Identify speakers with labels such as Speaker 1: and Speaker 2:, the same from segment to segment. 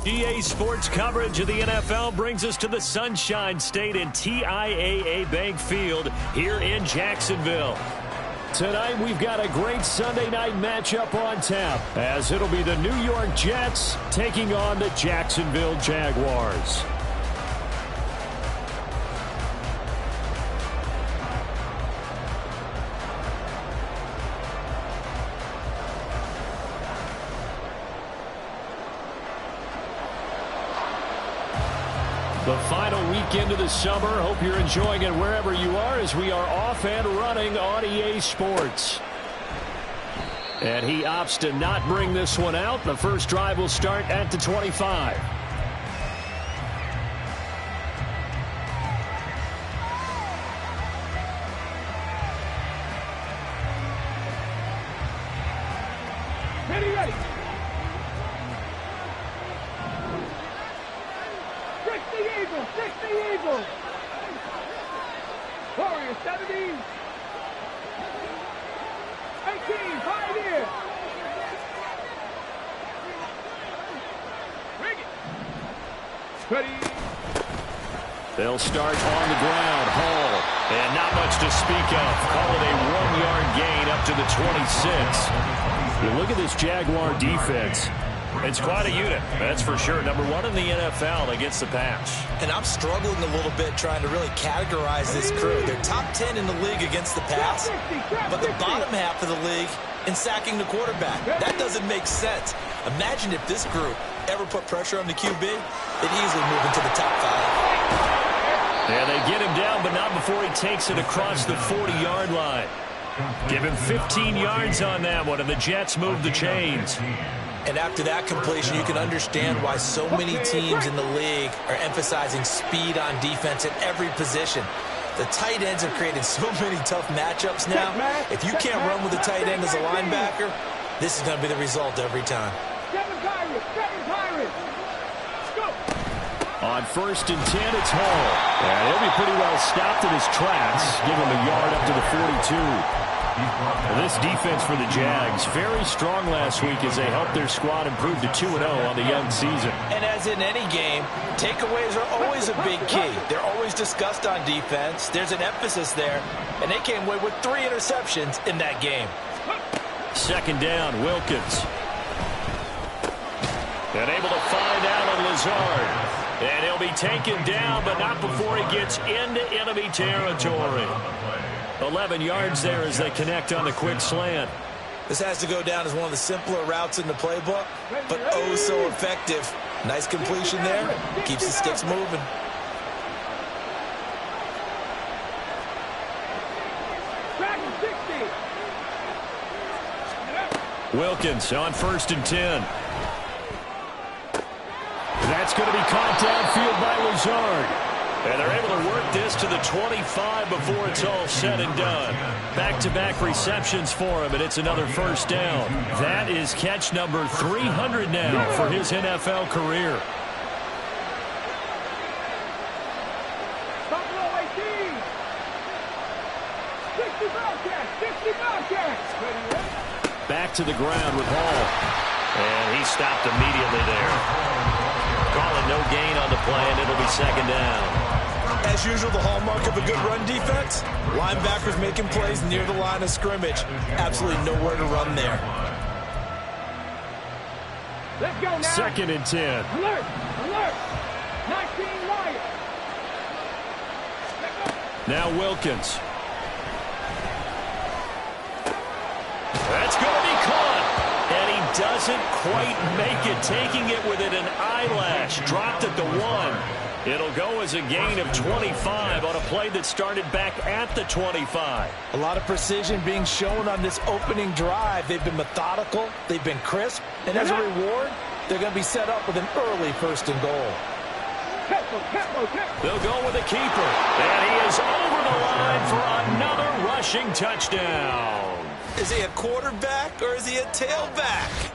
Speaker 1: EA Sports coverage of the NFL brings us to the Sunshine State and TIAA Bank Field here in Jacksonville. Tonight we've got a great Sunday night matchup on tap, as it'll be the New York Jets taking on the Jacksonville Jaguars. The final weekend of the summer. Hope you're enjoying it wherever you are, as we are off and running on EA Sports. And he opts to not bring this one out. The first drive will start at the 25.
Speaker 2: Ready. Six the Eagles. Warriors 70. 18, Pioneer. Bring it. Ready.
Speaker 1: They'll start on the ground. Hall. And not much to speak of. Call it a 1-yard gain up to the 26. You look at this Jaguar defense. It's quite a unit, that's for sure. Number 1 in the NFL against the pass.
Speaker 3: And I'm struggling a little bit trying to really categorize this crew. They're top 10 in the league against the pass, but the bottom half of the league in sacking the quarterback. That doesn't make sense. Imagine if this group ever put pressure on the QB, they'd easily move into the top 5.
Speaker 1: And they get him down, but not before he takes it across the 40-yard line. Give him 15 yards on that one, and the Jets move the chains.
Speaker 3: And after that completion, you can understand why so many teams in the league are emphasizing speed on defense at every position. The tight ends have created so many tough matchups now. If you can't run with a tight end as a linebacker, this is going to be the result every time.
Speaker 1: On 1st and 10, it's Hall. And he'll be pretty well stopped in his tracks. Give him a yard up to the 42. This defense for the Jags, very strong last week as they helped their squad improve to 2-0 on the young season.
Speaker 3: And as in any game, takeaways are always a big key. They're always discussed on defense. There's an emphasis there, and they came away with 3 interceptions in that game.
Speaker 1: 2nd down, Wilkins. And able to find Allen Lazard. And he'll be taken down, but not before he gets into enemy territory. 11 yards there as they connect on the quick slant.
Speaker 3: This has to go down as one of the simpler routes in the playbook, but oh so effective. Nice completion there. Keeps the sticks moving.
Speaker 1: Wilkins on 1st and 10. That's going to be caught downfield by Lazard. And they're able to work this to the 25 before it's all said and done. Back-to-back receptions for him, and it's another 1st down. That is catch number 300 now for his NFL career. Back to the ground with Hall. And he stopped immediately there. Calling no gain on the play, and it'll be 2nd down.
Speaker 3: As usual, the hallmark of a good run defense, linebackers making plays near the line of scrimmage. Absolutely nowhere to run there.
Speaker 2: Let's go now.
Speaker 1: 2nd and 10.
Speaker 2: Alert! 19 Lions.
Speaker 1: Now Wilkins. That's going to be caught. And he doesn't quite make it, taking it within an eyelash. Dropped at the 1. It'll go as a gain of 25 on a play that started back at the 25.
Speaker 3: A lot of precision being shown on this opening drive. They've been methodical. They've been crisp. And as a reward, they're going to be set up with an early 1st and goal.
Speaker 1: They'll go with a keeper. And he is over the line for another rushing touchdown.
Speaker 3: Is he a quarterback or is he a tailback?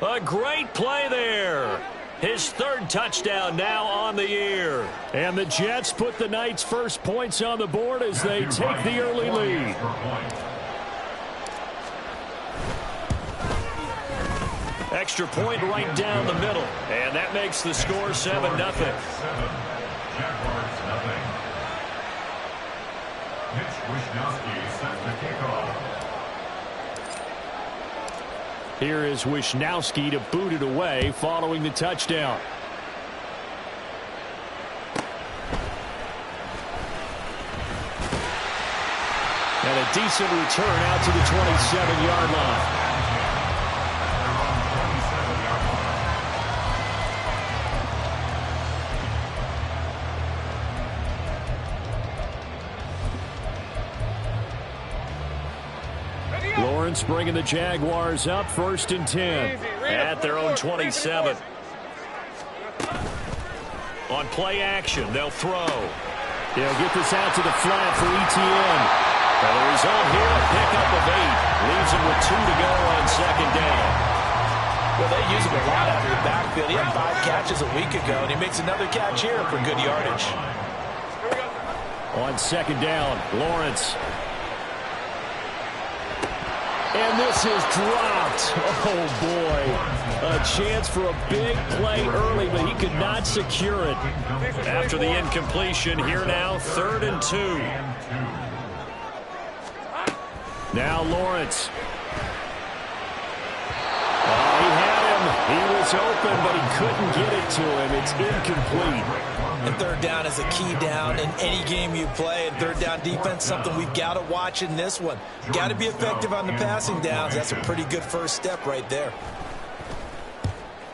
Speaker 1: A great play there. His 3rd touchdown now on the year. And the Jets put the Knights' first points on the board as they take the early lead. Extra point right down the middle. And that makes the score 7-0.
Speaker 4: Jaguars, nothing. Mitch Wishnowsky sets the kickoff.
Speaker 1: Here is Wishnowsky to boot it away following the touchdown. And a decent return out to the 27-yard line. Lawrence bringing the Jaguars up 1st and 10 at their own 27. On play action, they'll throw. They'll get this out to the flat for ETN. And the result here, a pickup of 8. Leaves him with 2 to go on 2nd down.
Speaker 3: Well, they use him a lot out of the backfield. He had 5 catches a week ago, and he makes another catch here for good yardage.
Speaker 1: On 2nd down, Lawrence. And this is dropped. Oh, boy. A chance for a big play early, but he could not secure it. After the incompletion, here now, 3rd and 2. Now Lawrence. Oh, he had him. He was open, but he couldn't get it to him. It's incomplete.
Speaker 3: And 3rd down is a key down in any game you play. And 3rd down defense, something we've got to watch in this one. Got to be effective on the passing downs. That's a pretty good first step right there.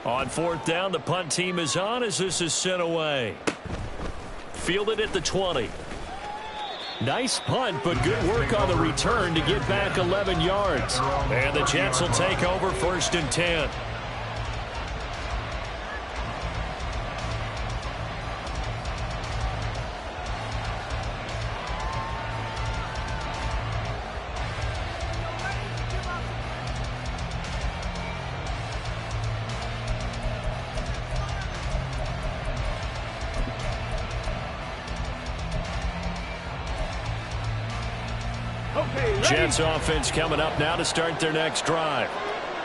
Speaker 1: On 4th down, the punt team is on as this is sent away. Fielded at the 20. Nice punt, but good work on the return to get back 11 yards. And the Jets will take over 1st and 10. Jets offense coming up now to start their next drive.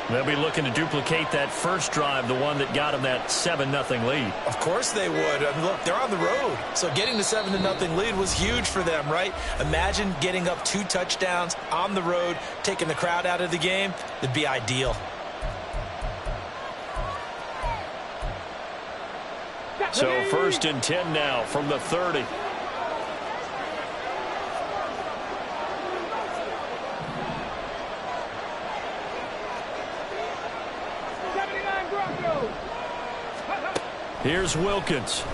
Speaker 1: They'll be looking to duplicate that first drive, the one that got them that 7-0 lead.
Speaker 3: Of course they would. I mean, look, they're on the road. So getting the 7-0 lead was huge for them, right? Imagine getting up 2 touchdowns on the road, taking the crowd out of the game. It'd be ideal.
Speaker 1: So 1st and 10 now from the 30. Here's Wilkins.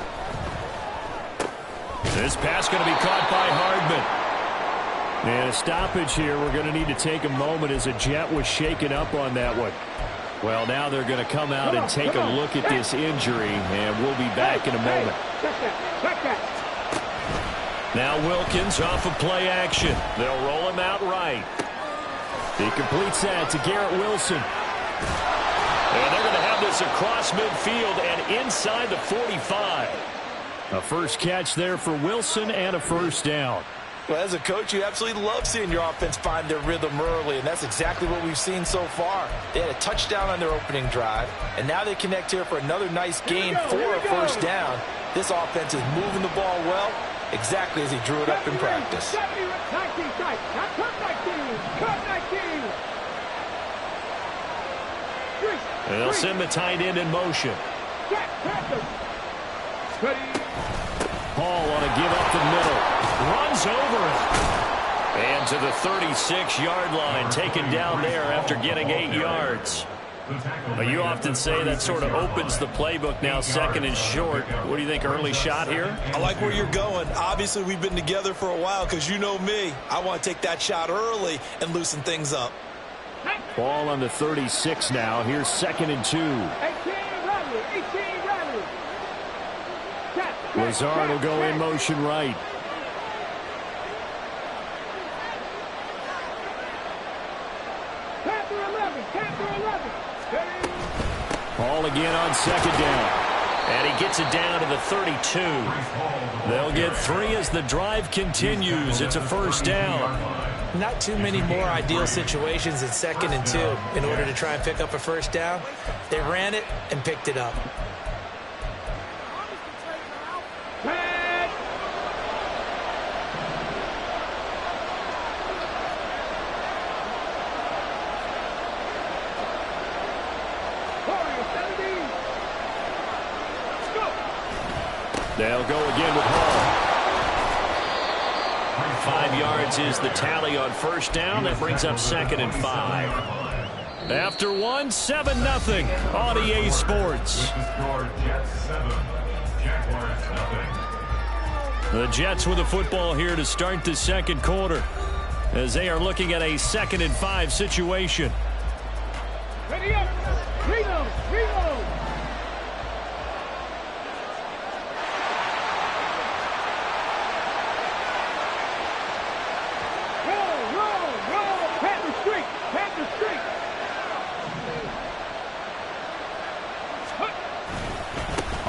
Speaker 1: This pass going to be caught by Hardman. And a stoppage here. We're going to need to take a moment as a Jet was shaken up on that one. Well, now they're going to come out and take a look at this injury, and we'll be back in a moment. Now Wilkins off of play action. They'll roll him out right. He completes that to Garrett Wilson. And they're going to have this across midfield and inside the 45. A first catch there for Wilson and a 1st down.
Speaker 3: Well, as a coach, you absolutely love seeing your offense find their rhythm early, and that's exactly what we've seen so far. They had a touchdown on their opening drive, and now they connect here for another nice gain for a 1st down. This offense is moving the ball well, exactly as he drew it up in practice.
Speaker 1: They'll send the tight end in motion. Hall on a give up the middle. Runs over it. And to the 36-yard line, taken down there after getting 8 yards. You often say that sort of opens the playbook now, 2nd and short. What do you think, early shot here?
Speaker 3: I like where you're going. Obviously, we've been together for a while because you know me. I want to take that shot early and loosen things up.
Speaker 1: Ball on the 36 now. Here's 2nd and 2. Lazard will go in motion right. Ball again on 2nd down. And he gets it down to the 32. They'll get 3 as the drive continues. It's a 1st down.
Speaker 3: Not too many more ideal situations in 2nd and 2 in order to try and pick up a first down. They ran it and picked it up.
Speaker 1: They'll go again with Hall. 5 yards is the tally on first down. That brings up 2nd and 5. After 1, 7-0 on EA Sports. The Jets with the football here to start the second quarter as they are looking at a 2nd and 5 situation.
Speaker 2: Ready up. Reload. Reload.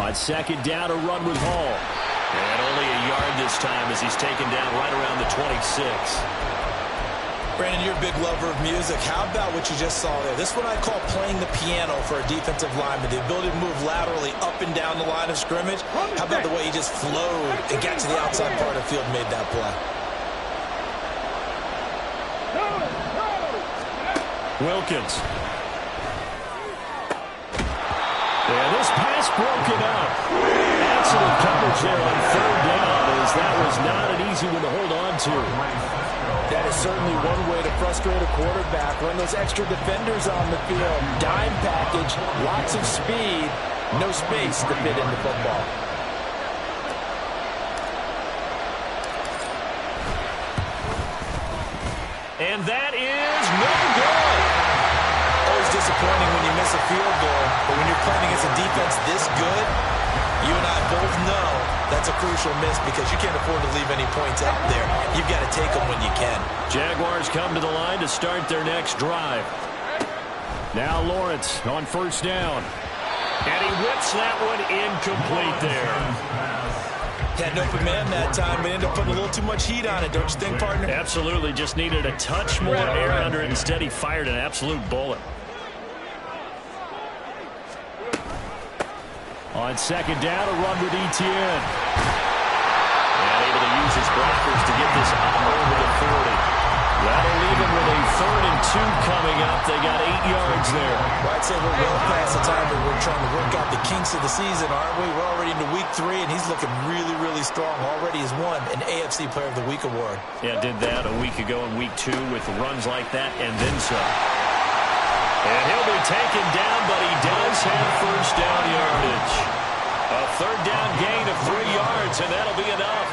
Speaker 1: On 2nd down, a run with Hall. And only a yard this time as he's taken down right around the 26.
Speaker 3: Brandon, you're a big lover of music. How about what you just saw there? This is what I call playing the piano for a defensive lineman. The ability to move laterally up and down the line of scrimmage. How about the way he just flowed and got to the outside part of the field and made that play?
Speaker 1: Wilkins. And this pass broken up. Excellent coverage there on 3rd down as that was not an easy one to hold on to.
Speaker 5: That is certainly one way to frustrate a quarterback. Run those extra defenders on the field. Dime package, lots of speed, no space to fit into football.
Speaker 1: And that is no good.
Speaker 3: Always disappointing when you miss a field goal, but when you're playing against a defense this good, you and I both know that's a crucial miss because you can't afford to leave any points out there. You've got to take them when you can.
Speaker 1: Jaguars come to the line to start their next drive. Now Lawrence on first down. And he whips that one incomplete there.
Speaker 3: Had an open man that time, but ended up putting a little too much heat on it, don't you think, partner?
Speaker 1: Absolutely. Just needed a touch more air under it. Instead, he fired an absolute bullet. On 2nd down, a run with Etienne. And able to use his blockers to get this up over the 40. That'll leave him with a 3rd and 2 coming up. They got 8 yards there.
Speaker 3: Well, I'd say we're well past the time where we're trying to work out the kinks of the season, aren't we? We're already into week 3, and he's looking really, really strong. Already has won an AFC Player of the Week award.
Speaker 1: Yeah, did that a week ago in week 2 with runs like that and then some. And he'll be taken down, but he does have first down yardage. A 3rd down gain of 3 yards, and that'll be enough.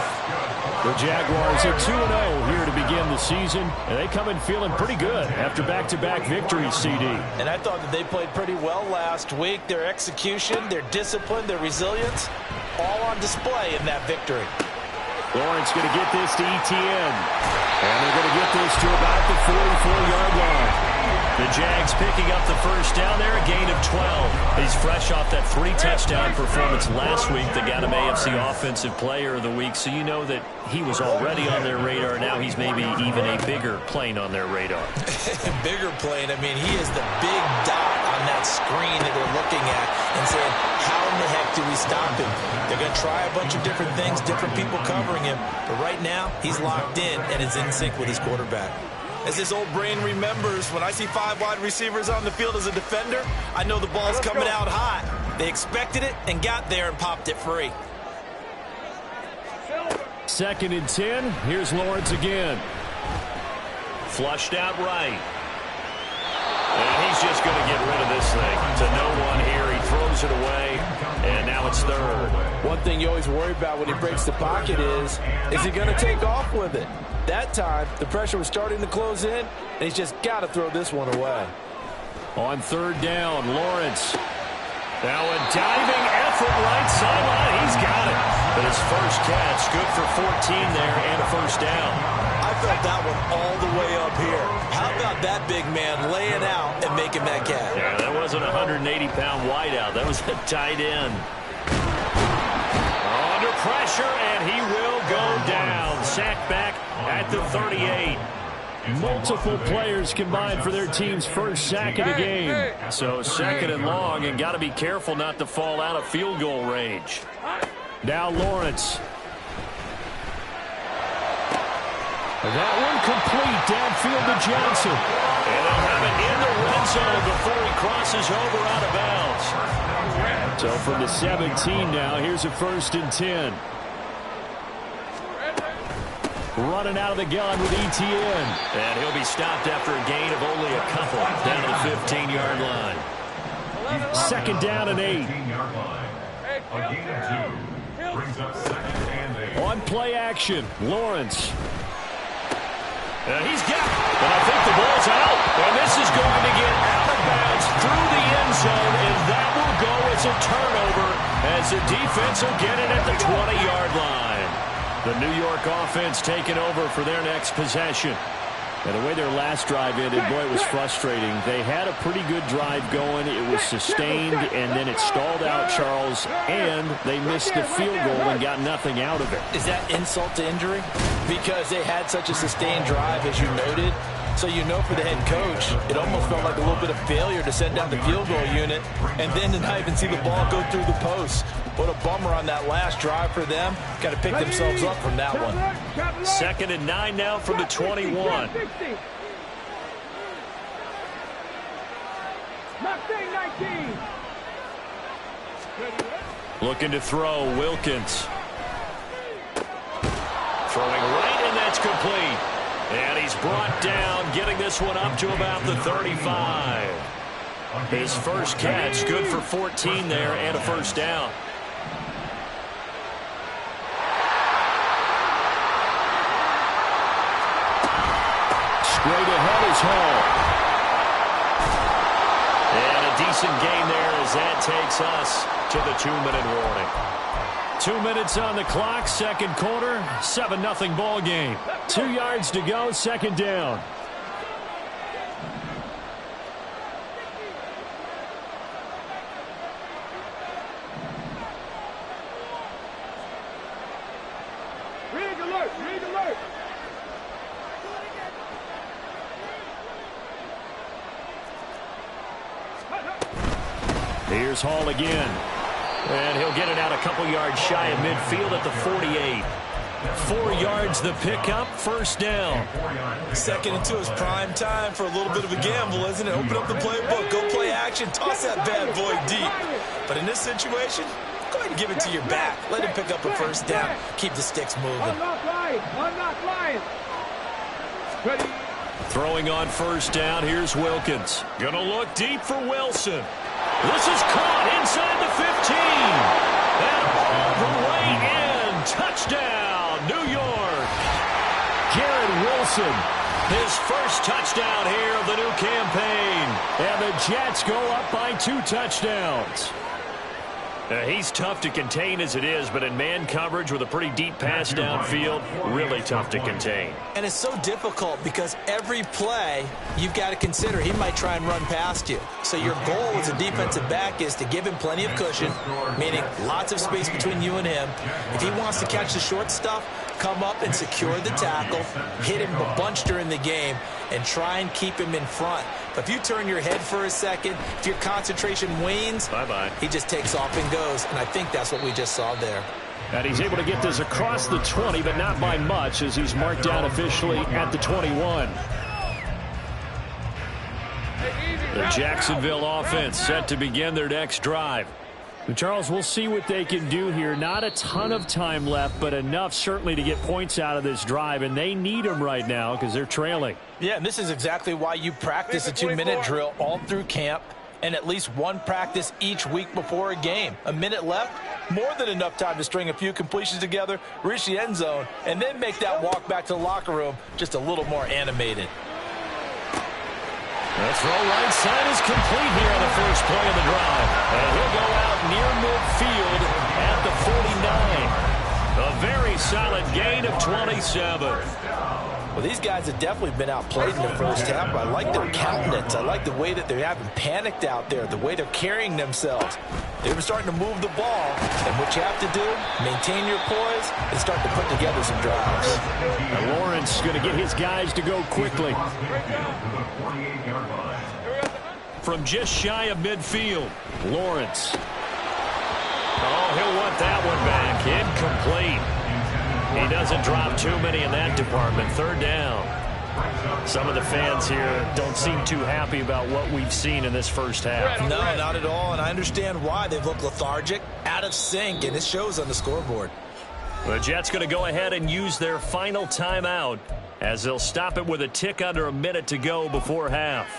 Speaker 1: The Jaguars are 2-0 here to begin the season, and they come in feeling pretty good after back-to-back victories, CD.
Speaker 3: And I thought that they played pretty well last week. Their execution, their discipline, their resilience, all on display in that victory.
Speaker 1: Lawrence going to get this to Etienne. And they're going to get this to about the 44-yard line. The Jags picking up the first down there, a gain of 12. He's fresh off that 3-touchdown performance last week that got him AFC Offensive Player of the Week, so you know that he was already on their radar. Now he's maybe even a bigger plane on their radar.
Speaker 3: Bigger plane. I mean, he is the big dot on that screen that they're looking at and saying, how in the heck do we stop him? They're going to try a bunch of different things, different people covering him, but right now he's locked in and is in sync with his quarterback. As his old brain remembers, when I see 5 wide receivers on the field as a defender, I know the ball's coming out hot. They expected it and got there and popped it free.
Speaker 1: 2nd and 10. Here's Lawrence again. Flushed out right. And he's just going to get rid of this thing to no one here. He throws it away, and now it's 3rd.
Speaker 5: One thing you always worry about when he breaks the pocket is he going to take off with it? That time, the pressure was starting to close in, and he's just got to throw this one away.
Speaker 1: On 3rd down, Lawrence. Now a diving effort right sideline. He's got it. But his first catch, good for 14 there and a first down.
Speaker 3: I felt that one all the way up here. How about that big man laying out and making that catch?
Speaker 1: Yeah, that wasn't a 180-pound wideout. That was a tight end. Under pressure, and he will go down. Sacked back at the 38. Multiple players combined for their team's first sack of the game. So second and long, and got to be careful not to fall out of field goal range. Now Lawrence. That one complete downfield to Johnson. And they'll have it in the red zone before he crosses over out of bounds. So from the 17 now, here's a 1st and 10. Running out of the gun with ETN. And he'll be stopped after a gain of only a couple down to the 15-yard line. 2nd down and 8.
Speaker 4: A gain of 2 brings up 2nd and 8.
Speaker 1: On play action, Lawrence. He's got it, and I think the ball's out. And this is going to get out of bounds through the end zone, and that will go as a turnover as the defense will get it at the 20-yard line. The New York offense taking over for their next possession. And the way their last drive ended, boy, it was frustrating. They had a pretty good drive going. It was sustained, and then it stalled out, Charles, and they missed the field goal and got nothing out of it.
Speaker 5: Is that insult to injury? Because they had such a sustained drive, as you noted. So you know for the head coach, it almost felt like a little bit of failure to send down the field goal unit and then to not even see the ball go through the post. What a bummer on that last drive for them. Got to pick themselves up from that one.
Speaker 1: 2nd and 9 now from the 21. Looking to throw, Wilkins. Throwing right, and that's complete. And he's brought down, getting this one up to about the 35. His first catch, good for 14 there, and a 1st down. Straight ahead is Hall. And a decent gain there as that takes us to the 2-minute warning. 2 minutes on the clock, 2nd quarter, 7-0 ball game. 2 yards to go, 2nd down.
Speaker 2: Rig alert, rig alert.
Speaker 1: Here's Hall again. And he'll get it out a couple yards shy of midfield at the 48. 4 yards the pickup, 1st down.
Speaker 3: 2nd and 2 is prime time for a little bit of a gamble, isn't it? Open up the playbook, go play action, toss that bad boy deep. But in this situation, go ahead and give it to your back. Let him pick up a 1st down. Keep the sticks moving.
Speaker 2: Unlock line. Ready.
Speaker 1: Throwing on 1st down, here's Wilkins. Gonna look deep for Wilson. This is caught inside the 15. And all the way in. Touchdown, New York. Garrett Wilson, his first touchdown here of the new campaign. And the Jets go up by 2 touchdowns. He's tough to contain as it is, but in man coverage with a pretty deep pass downfield, really tough to contain.
Speaker 3: And it's so difficult because every play you've got to consider he might try and run past you. So your goal as a defensive back is to give him plenty of cushion, meaning lots of space between you and him. If he wants to catch the short stuff, come up and secure the tackle, hit him a bunch during the game, and try and keep him in front. But if you turn your head for a second, if your concentration wanes,
Speaker 1: bye-bye.
Speaker 3: He just takes off and goes, and I think that's what we just saw there.
Speaker 1: And he's able to get this across the 20, but not by much as he's marked down officially at the 21. The Jacksonville offense set to begin their next drive. Charles, we'll see what they can do here. Not a ton of time left, but enough certainly to get points out of this drive, and they need them right now because they're trailing.
Speaker 5: Yeah, and this is exactly why you practice a 2-minute drill all through camp and at least one practice each week before a game. A minute left, more than enough time to string a few completions together, reach the end zone, and then make that walk back to the locker room just a little more animated.
Speaker 1: The throw right side is complete here on the first play of the drive. And he'll go out near midfield at the 49. A very solid gain of 27.
Speaker 5: Well, these guys have definitely been outplayed in the first half, but I like their countenance. I like the way that they haven't panicked out there, the way they're carrying themselves. They're starting to move the ball, and what you have to do, maintain your poise and start to put together some drives.
Speaker 1: And Lawrence is going to get his guys to go quickly. From just shy of midfield, Lawrence. Oh, he'll want that one back. Incomplete. He doesn't drop too many in that department. Third down. Some of the fans here don't seem too happy about what we've seen in this first half.
Speaker 3: No, not at all, and I understand why. They look lethargic, out of sync, and it shows on the scoreboard.
Speaker 1: The Jets going to go ahead and use their final timeout as they'll stop it with a tick under a minute to go before half.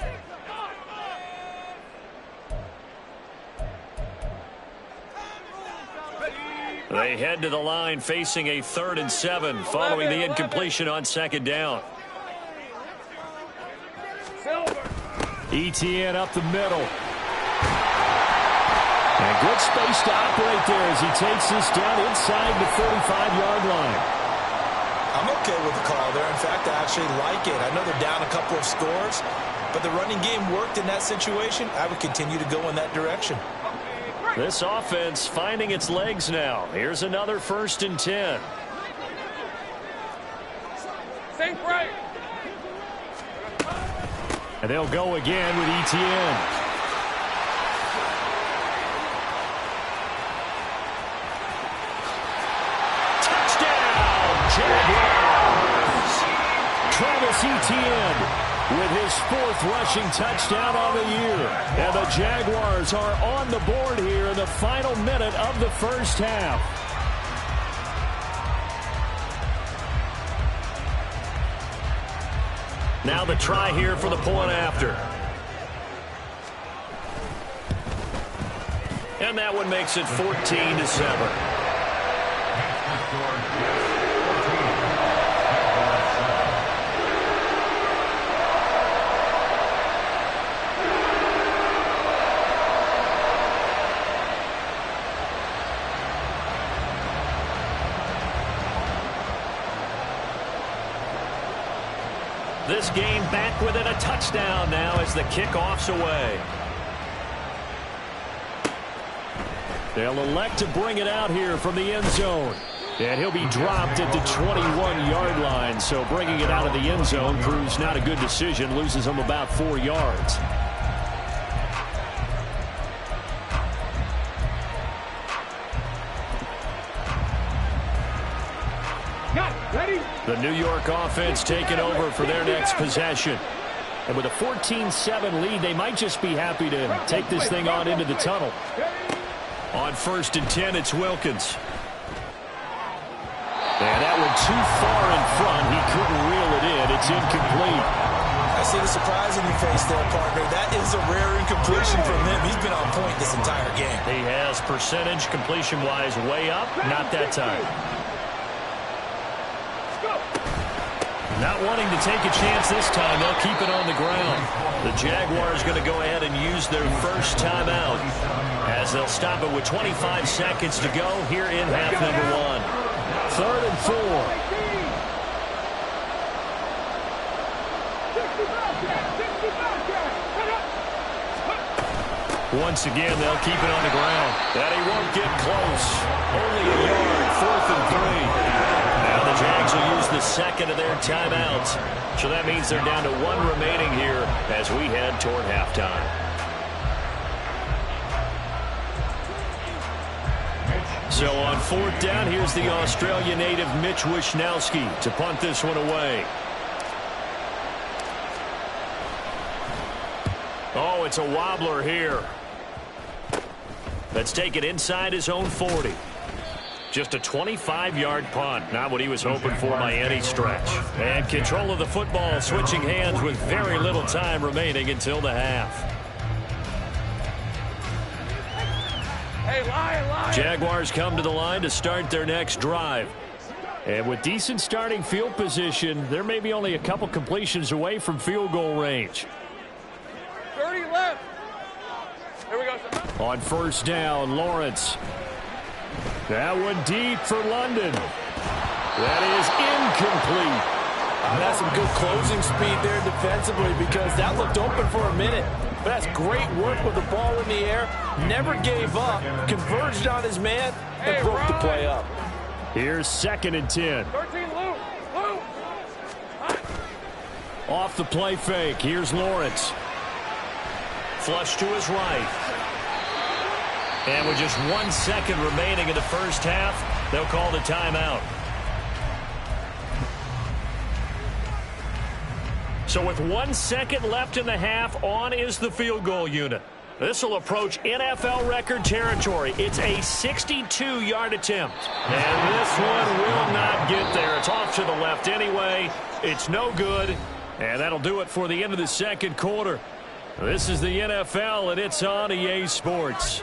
Speaker 1: They head to the line facing a 3rd and 7 following the incompletion on 2nd down. ETN up the middle. And good space to operate there as he takes this down inside the 45-yard line.
Speaker 3: I'm okay with the call there. In fact, I actually like it. I know they're down a couple of scores, but the running game worked in that situation. I would continue to go in that direction.
Speaker 1: This offense finding its legs now. Here's another 1st and 10.
Speaker 2: Think right.
Speaker 1: And they'll go again with ETN. Touchdown, Jaguars! Travis Etienne with his 4th rushing touchdown on the year. And the Jaguars are on the board here in the final minute of the first half. Now the try here for the point after. And that one makes it 14-7. This game back within a touchdown now as the kickoff's away. They'll elect to bring it out here from the end zone. And he'll be dropped at the 21-yard line. So bringing it out of the end zone proves not a good decision. Loses him about 4 yards. The New York offense taking over for their next possession. And with a 14-7 lead, they might just be happy to take this thing on into the tunnel. On 1st and 10, it's Wilkins. And that one too far in front. He couldn't reel it in. It's incomplete.
Speaker 3: I see the surprise in your face there, partner. That is a rare incompletion from him. He's been on point this entire game.
Speaker 1: He has percentage completion-wise way up. Not that time. Not wanting to take a chance this time, they'll keep it on the ground. The Jaguars going to go ahead and use their first timeout as they'll stop it with 25 seconds to go here in half number 1. 3rd and 4. Once again, they'll keep it on the ground. And he won't get close. Only a yard, 4th and 3. Now the Jags will use the second of their timeouts. So that means they're down to 1 remaining here as we head toward halftime. So on 4th down, here's the Australia native Mitch Wishnowsky to punt this one away. Oh, it's a wobbler here. Let's take it inside his own 40. Just a 25-yard punt. Not what he was hoping for by any stretch. And control of the football switching hands with very little time remaining until the half.
Speaker 2: Hey, Lion.
Speaker 1: Jaguars come to the line to start their next drive. And with decent starting field position, they're maybe only a couple completions away from field goal range.
Speaker 2: 30 left. Here we go.
Speaker 1: On 1st down, Lawrence. That one deep for London. That is incomplete.
Speaker 5: That's some good closing speed there defensively because that looked open for a minute. But that's great work with the ball in the air. Never gave up, converged on his man, and broke the play up.
Speaker 1: Here's 2nd and 10.
Speaker 2: 13, Lou. Lou.
Speaker 1: Off the play fake. Here's Lawrence. Flush to his right. And with just 1 second remaining in the first half, they'll call the timeout. So with 1 second left in the half, on is the field goal unit. This will approach NFL record territory. It's a 62-yard attempt. And this one will not get there. It's off to the left anyway. It's no good. And that'll do it for the end of the second quarter. This is the NFL, and it's on EA Sports.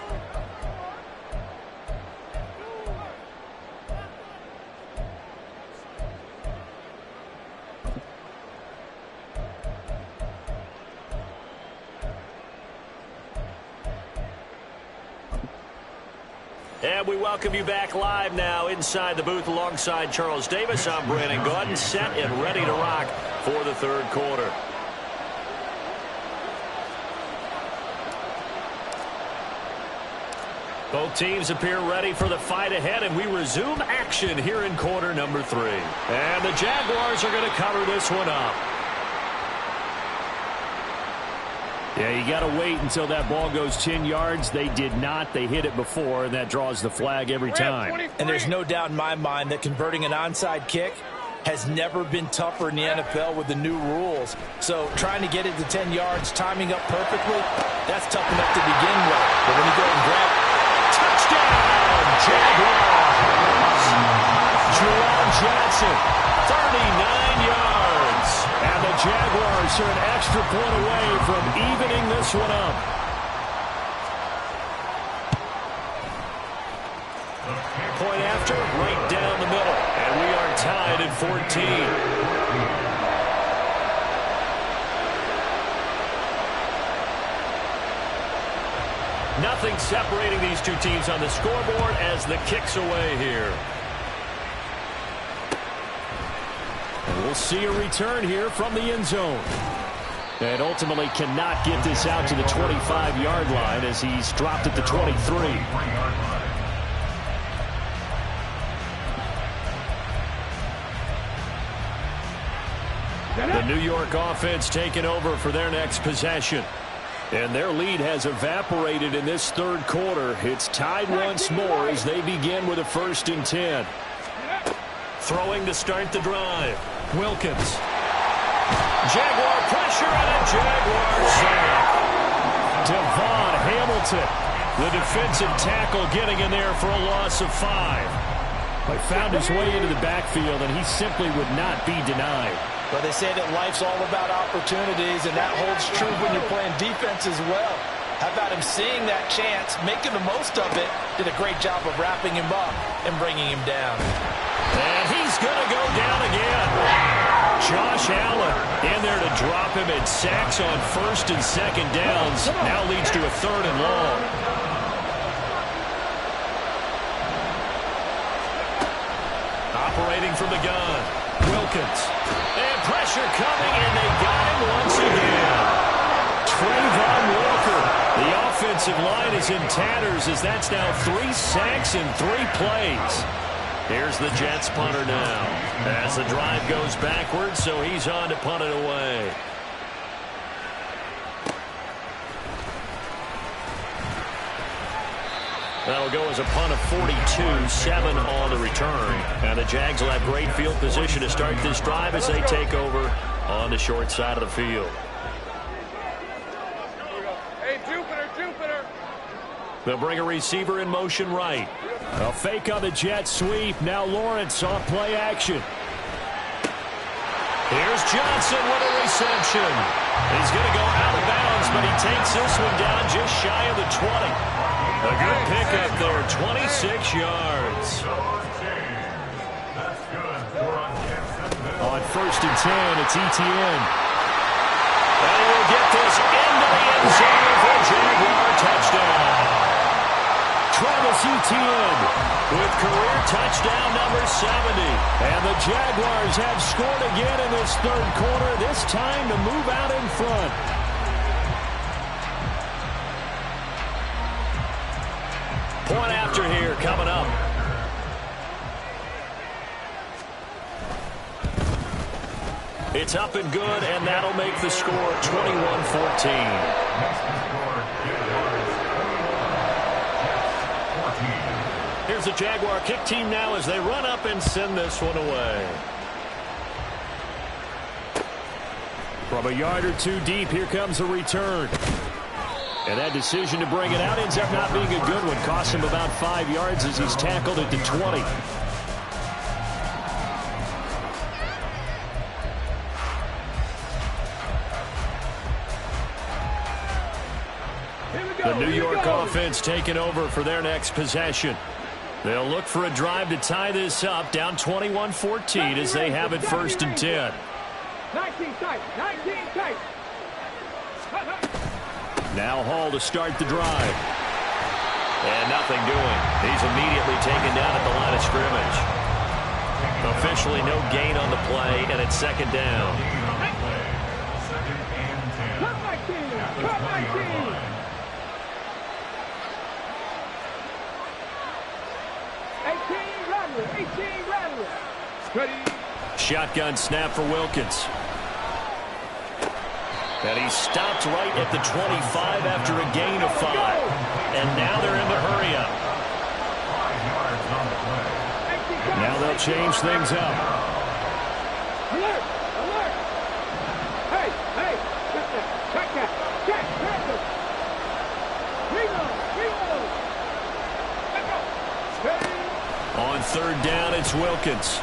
Speaker 1: And we welcome you back live now inside the booth alongside Charles Davis. I'm Brandon Gaudin, set and ready to rock for the third quarter. Both teams appear ready for the fight ahead, and we resume action here in quarter number 3. And the Jaguars are going to cover this one up. Yeah, you got to wait until that ball goes 10 yards. They did not. They hit it before, and that draws the flag every time.
Speaker 5: And there's no doubt in my mind that converting an onside kick has never been tougher in the NFL with the new rules. So trying to get it to 10 yards, timing up perfectly, that's tough enough to begin with. But when you go and grab it,
Speaker 1: touchdown, Jaguars! Jerome Johnson, 39 yards. And the Jaguars are an extra point away from evening this one up. Point after, right down the middle. And we are tied at 14. Nothing separating these two teams on the scoreboard as the kick's away here. And we'll see a return here from the end zone. And ultimately cannot get this out to the 25-yard line as he's dropped at the 23. The New York offense taking over for their next possession. And their lead has evaporated in this third quarter. It's tied once more as they begin with a 1st and 10. Throwing to start the drive. Wilkins. Jaguar pressure and a Jaguar sack. Devon Hamilton, the defensive tackle, getting in there for a loss of 5. But found his way into the backfield, and he simply would not be denied.
Speaker 5: But they say that life's all about opportunities, and that holds true when you're playing defense as well. How about him seeing that chance, making the most of it, did a great job of wrapping him up and bringing him down.
Speaker 1: And he's going to go down again. Josh Allen in there to drop him, and sacks on 1st and 2nd downs. Now leads to a 3rd and long. Operating from the gun. Wilkins. And pressure coming, and they got him once again. Trayvon Walker. The offensive line is in tatters as that's now 3 sacks in 3 plays. Here's the Jets punter now. As the drive goes backwards, so he's on to punt it away. That'll go as a punt of 42, 7 on the return. And the Jags will have great field position to start this drive as they take over on the short side of the field.
Speaker 2: Hey, Jupiter.
Speaker 1: They'll bring a receiver in motion right. A fake on the jet sweep. Now Lawrence off play action. Here's Johnson with a reception. He's going to go out of bounds, but he takes this one down just shy of the 20. A good pickup there, 26 yards. On 1st and 10, it's Etienne. And he will get this into the end zone for a Jaguar touchdown. Travis Etienne with career touchdown number 70. And the Jaguars have scored again in this third quarter, this time to move out in front. Point after here coming up. It's up and good, and that'll make the score 21-14. Here's the Jaguar kick team now as they run up and send this one away. From a yard or two deep, here comes a return. And that decision to bring it out ends up not being a good one. Cost him about 5 yards as he's tackled at the 20. The New York offense taking over for their next possession. They'll look for a drive to tie this up, down 21-14 as they have it 1st and 10.
Speaker 2: 19 tight, 19 tight.
Speaker 1: Now Hall to start the drive. And nothing doing. He's immediately taken down at the line of scrimmage. Officially no gain on the play, and it's 2nd down.
Speaker 2: Cut my team, cut my team. 18 Rattler. Ready.
Speaker 1: Shotgun snap for Wilkins. And he stopped right at the 25 after a gain of 5. And now they're in the hurry up. Now they'll change things up.
Speaker 2: Alert! Alert! Hey! Hey! Check that! Check! Reload! Reload! Let's go! Ready!
Speaker 1: On 3rd down, it's Wilkins.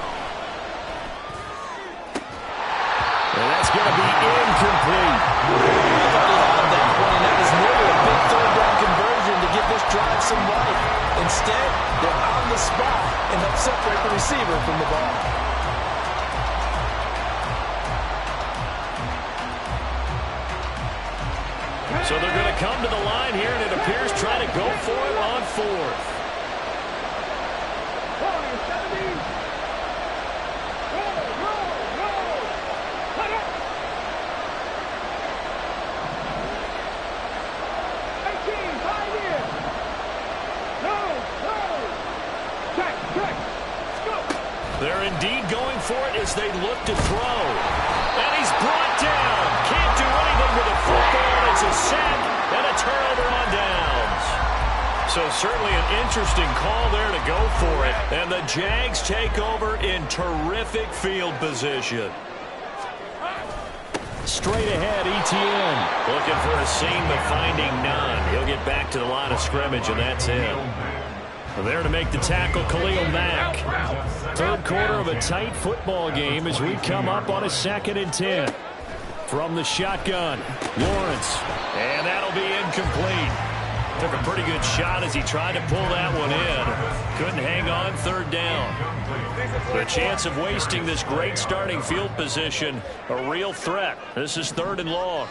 Speaker 1: And that's going to be incomplete.
Speaker 5: That point, that was nearly a big 3rd down conversion to give this drive some life. Instead, they're on the spot and help separate the receiver from the ball.
Speaker 1: So they're going to come to the line here, and it appears trying to go for it on 4th. They're indeed going for it as they look to throw. And he's brought down. Can't do anything with the football. It's a sack and a turnover on downs. So certainly an interesting call there to go for it. And the Jags take over in terrific field position. Straight ahead, Etienne. Looking for a seam, but finding none. He'll get back to the line of scrimmage, and that's it. There to make the tackle, Khalil Mack. 3rd quarter of a tight football game as we come up on a 2nd and 10. From the shotgun, Lawrence. And that'll be incomplete. Took a pretty good shot as he tried to pull that one in. Couldn't hang on 3rd down. The chance of wasting this great starting field position, a real threat. This is 3rd and long.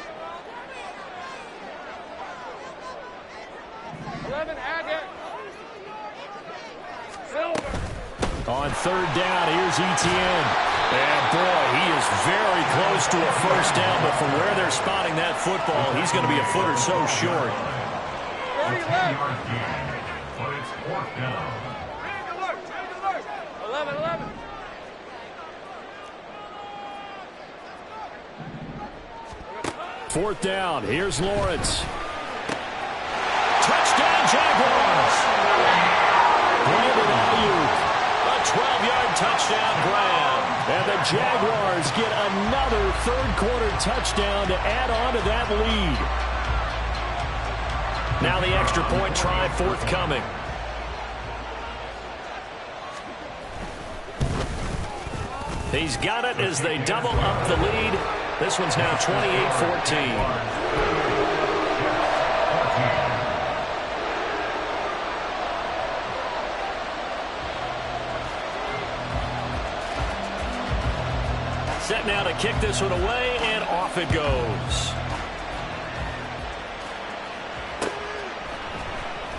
Speaker 2: 11 Agate.
Speaker 1: On 3rd down, here's Etienne. And boy, he is very close to a 1st down, but from where they're spotting that football, he's going to be a foot or so short.
Speaker 4: 30-yard gain, but it's 4th down.
Speaker 2: Change alert. 11.
Speaker 1: 4th down, here's Lawrence. Touchdown, Jaguars! Brandon Ayuk, a 12-yard touchdown grab. And the Jaguars get another 3rd quarter touchdown to add on to that lead. Now the extra point try forthcoming. He's got it as they double up the lead. This one's now 28-14. Set now to kick this one away, and off it goes.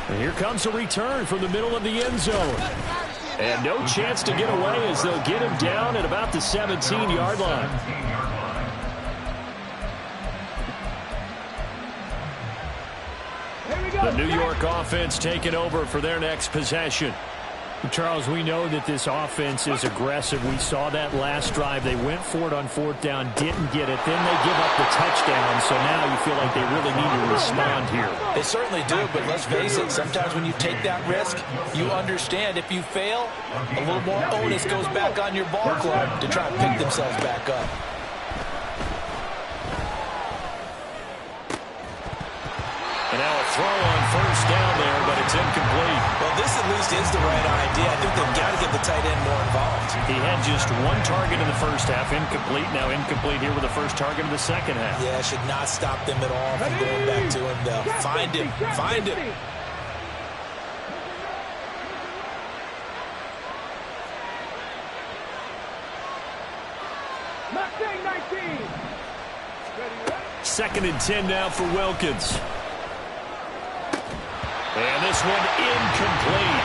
Speaker 1: And here comes a return from the middle of the end zone. And no chance to get away as they'll get him down at about the 17-yard line. The New York offense taking over for their next possession.
Speaker 6: Charles, we know that this offense is aggressive. We saw that last drive. They went for it on 4th down, didn't get it. Then they give up the touchdown, so now you feel like they really need to respond here.
Speaker 5: They certainly do, but let's face it, sometimes when you take that risk, you understand if you fail, a little more onus goes back on your ball club to try and pick themselves back up.
Speaker 1: And now a throw on 1st down there, but it's incomplete.
Speaker 3: Well, this at least is the right idea. I think they've got to get the tight end more involved.
Speaker 1: He had just 1 target in the first half, incomplete. Now incomplete here with the first target of the second half.
Speaker 3: Yeah, should not stop them at all from going back to him, though. Find him. Find him.
Speaker 1: Second and 10 now for Wilkins. And this one incomplete.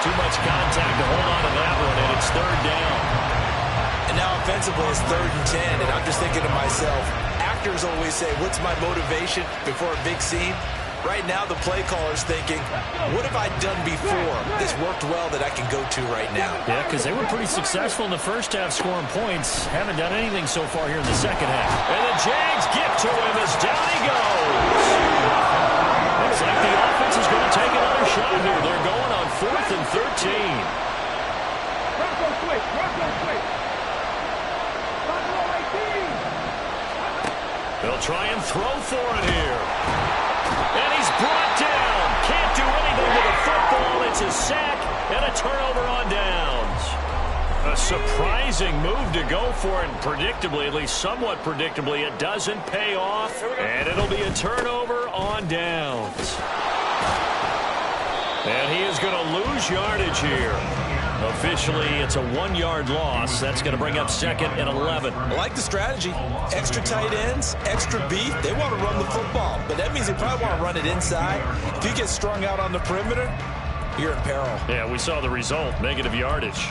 Speaker 1: Too much contact to hold on to that one, and it's 3rd down.
Speaker 3: And now offensively it's 3rd and 10, and I'm just thinking to myself, actors always say, what's my motivation before a big scene? Right now the play caller's thinking, what have I done before? This worked well that I can go to right now.
Speaker 1: Yeah, because they were pretty successful in the first half scoring points. Haven't done anything so far here in the second half. And the Jags get to him as down he goes. Looks like the offense is going to take another shot here. They're going on 4th and 13.
Speaker 2: Bronco switch. Bronco switch.
Speaker 1: They'll try and throw for it here. And he's brought down. Can't do anything to the football. It's a sack and a turnover on downs. A surprising move to go for it. Predictably, at least somewhat predictably, it doesn't pay off. And it'll be a turnover on downs. And he is going to lose yardage here. Officially, it's a 1-yard loss. That's going to bring up 2nd and 11.
Speaker 3: I like the strategy. Extra tight ends, extra beef. They want to run the football, but that means they probably want to run it inside. If you get strung out on the perimeter, you're in peril.
Speaker 1: Yeah, we saw the result. Negative yardage.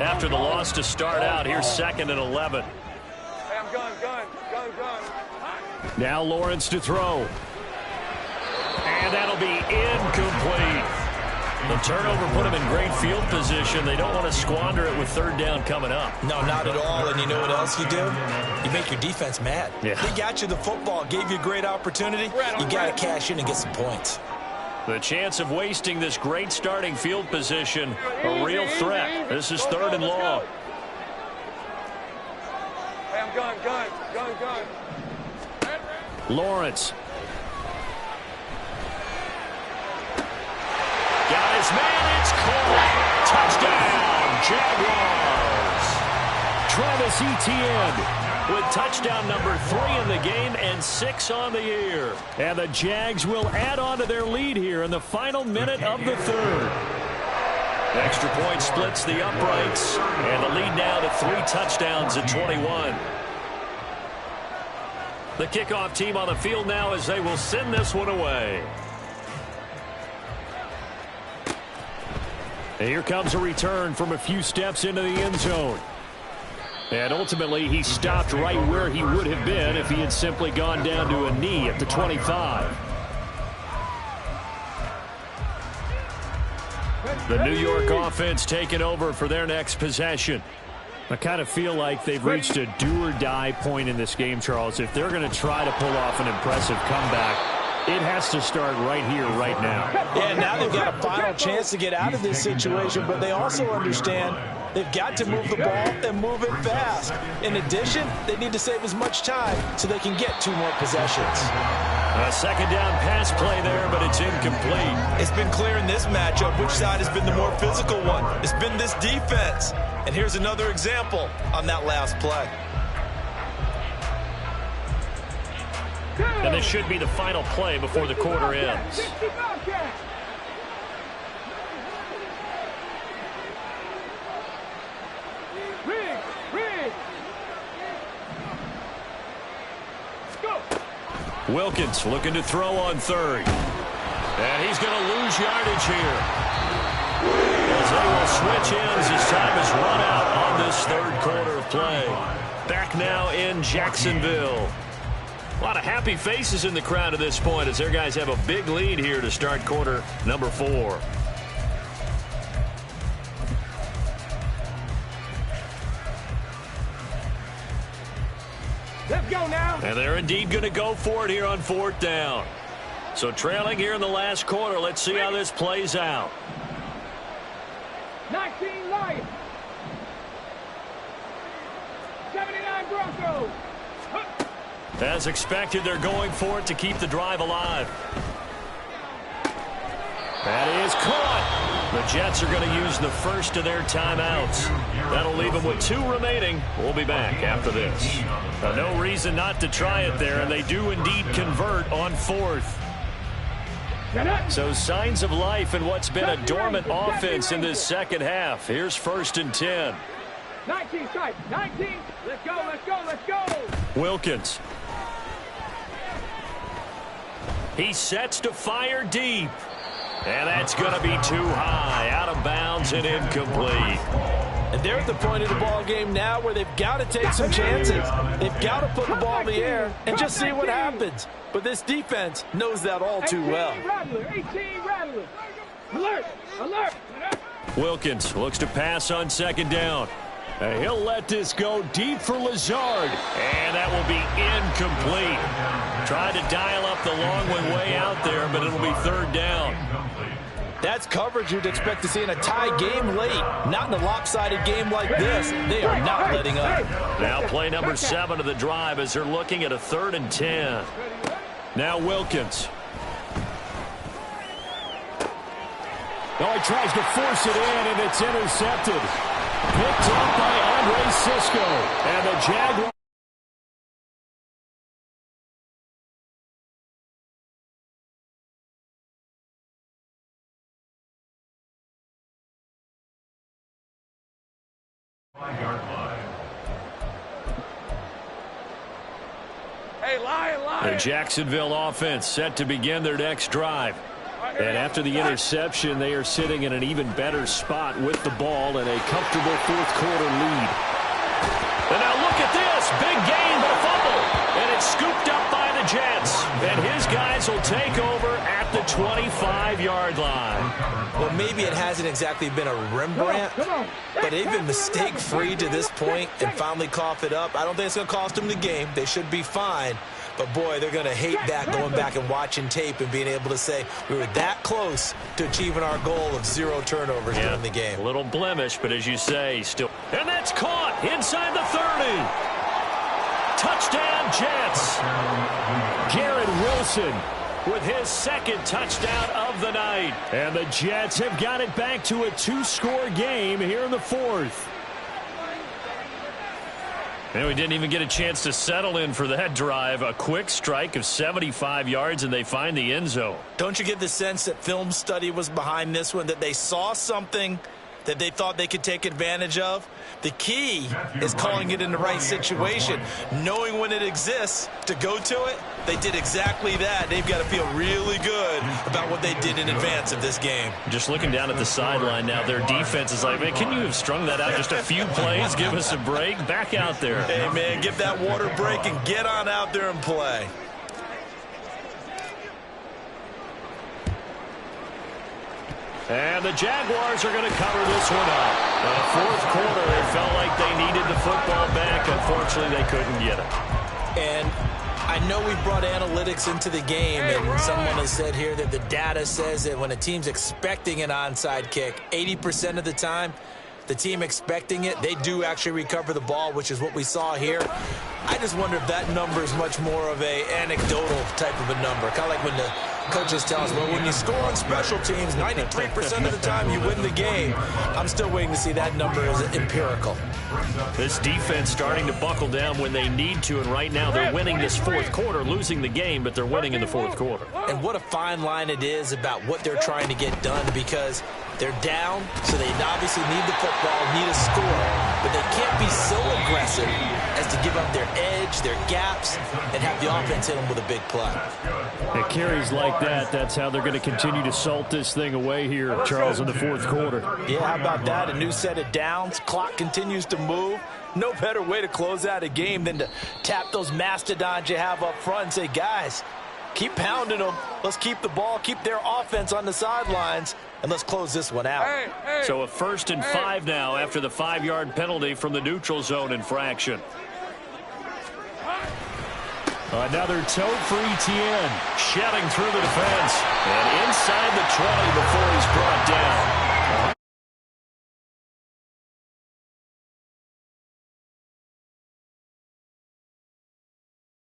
Speaker 1: After the loss to start out, here's 2nd and 11.
Speaker 2: Hey, I'm gun.
Speaker 1: Now Lawrence to throw. And that'll be incomplete. The turnover put him in great field position. They don't want to squander it with 3rd down coming up.
Speaker 3: No, not at all. And you know what else you do? You make your defense mad.
Speaker 1: Yeah.
Speaker 3: They got you the football, gave you a great opportunity. You got to cash in and get some points.
Speaker 1: The chance of wasting this great starting field position, a real threat. This is 3rd and long.
Speaker 2: Hey, I'm gun.
Speaker 1: Lawrence. Got his man, it's caught. Touchdown, Jaguars. Travis Etienne with touchdown number 3 in the game and 6 on the year. And the Jags will add on to their lead here in the final minute of the 3rd. Extra point splits the uprights, and the lead now to 3 touchdowns at 21. The kickoff team on the field now as they will send this one away. And here comes a return from a few steps into the end zone. And ultimately, he stopped right where he would have been if he had simply gone down to a knee at the 25. The New York offense taking over for their next possession. I kind of feel like they've reached a do-or-die point in this game, Charles. If they're going to try to pull off an impressive comeback, it has to start right here, right now.
Speaker 5: Yeah, now they've got a final chance to get out of this situation, but they also understand they've got to move the ball and move it fast. In addition, they need to save as much time so they can get 2 more possessions.
Speaker 1: A 2nd down pass play there, but it's incomplete.
Speaker 3: It's been clear in this matchup which side has been the more physical one. It's been this defense. And here's another example on that last play.
Speaker 1: And this should be the final play before the quarter ends. Wilkins looking to throw on third. And he's going to lose yardage here. As they will switch ends as time is run out on this third quarter of play. Back now in Jacksonville. A lot of happy faces in the crowd at this point as their guys have a big lead here to start quarter number 4.
Speaker 2: Let's go now.
Speaker 1: And they're indeed going to go for it here on 4th down. So trailing here in the last quarter. Let's see how this plays out.
Speaker 2: 19 Lions. 79 Broncos.
Speaker 1: As expected, they're going for it to keep the drive alive. That is caught. The Jets are going to use the first of their timeouts. That'll leave them with 2 remaining. We'll be back after this. Now, no reason not to try it there, and they do indeed convert on 4th. So signs of life in what's been a dormant offense in this second half. Here's 1st and 10.
Speaker 2: 19 strike. 19. Let's go, let's go, let's go.
Speaker 1: Wilkins. He sets to fire deep. And that's going to be too high. Out of bounds and incomplete.
Speaker 5: And they're at the point of the ball game now where they've got to take some chances. They've got to put the ball in the air and just see what happens. But this defense knows that all too well.
Speaker 2: 18 Rattler. Alert, alert.
Speaker 1: Wilkins looks to pass on 2nd down. And he'll let this go deep for Lazard. And that will be incomplete. Tried to dial up the long one way out there, but it'll be 3rd down.
Speaker 5: That's coverage you'd expect to see in a tie game late. Not in a lopsided game like this. They are not letting up.
Speaker 1: Now play number 7 of the drive as they're looking at a 3rd and 10. Now Wilkins.
Speaker 6: Oh, he tries to force it in, and it's intercepted. Picked up by Andre Cisco. And the Jaguars.
Speaker 2: Hey, Lion.
Speaker 1: The Jacksonville offense set to begin their next drive. And after the interception, they are sitting in an even better spot with the ball and a comfortable 4th quarter lead. And now look at this. Big gain, but a fumble. And it's scooped up by the Jets. And his guys will take over at the 25-yard line.
Speaker 3: Well, maybe it hasn't exactly been a Rembrandt, but they've been mistake-free to this point and finally cough it up. I don't think it's going to cost them the game. They should be fine. But, boy, they're going to hate that going back and watching tape and being able to say we were that close to achieving our goal of 0 turnovers during the game.
Speaker 1: A little blemish, but as you say, still. And that's caught inside the 30. Touchdown, Jets. Garrett Wilson with his 2nd touchdown of the night. And the Jets have got it back to a 2-score game here in the 4th. And we didn't even get a chance to settle in for that drive. A quick strike of 75 yards, and they find the end zone.
Speaker 3: Don't you get the sense that film study was behind this one, that they saw something that they thought they could take advantage of? The key is calling it in the right situation, knowing when it exists to go to it. They did exactly that. They've got to feel really good about what they did in advance of this game.
Speaker 1: Just looking down at the sideline now, their defense is like, man, can you have strung that out just a few plays? Give us a break. Back out there.
Speaker 3: Hey, man, give that water break and get on out there and play.
Speaker 1: And the Jaguars are going to cover this one up. In the 4th quarter, it felt like they needed the football back. Unfortunately, they couldn't get it.
Speaker 3: And I know we brought analytics into the game, and someone has said here that the data says that when a team's expecting an onside kick, 80% of the time, the team expecting it, they do actually recover the ball, which is what we saw here. I just wonder if that number is much more of a anecdotal type of a number. Kind of like when the coaches tell us, well, when you score on special teams, 93% of the time you win the game. I'm still waiting to see that number as empirical.
Speaker 1: This defense starting to buckle down when they need to, and right now they're winning this 4th quarter, losing the game, but they're winning in the 4th quarter.
Speaker 3: And what a fine line it is about what they're trying to get done, because They're down, so they obviously need the football, need a score, but they can't be so aggressive as to give up their edge, their gaps, and have the offense hit them with a big play.
Speaker 6: It carries like that. That's how they're going to continue to salt this thing away here, Charles, in the fourth quarter.
Speaker 5: Yeah, how about that? A new set of downs. Clock continues to move. No better way to close out a game than to tap those mastodons you have up front and say, guys, keep pounding them. Let's keep the ball, keep their offense on the sidelines, and let's close this one out.
Speaker 6: So a 1st and 5 now after the 5-yard penalty from the neutral zone infraction. Another tote for Etienne. Shedding through the defense. And inside the 20 before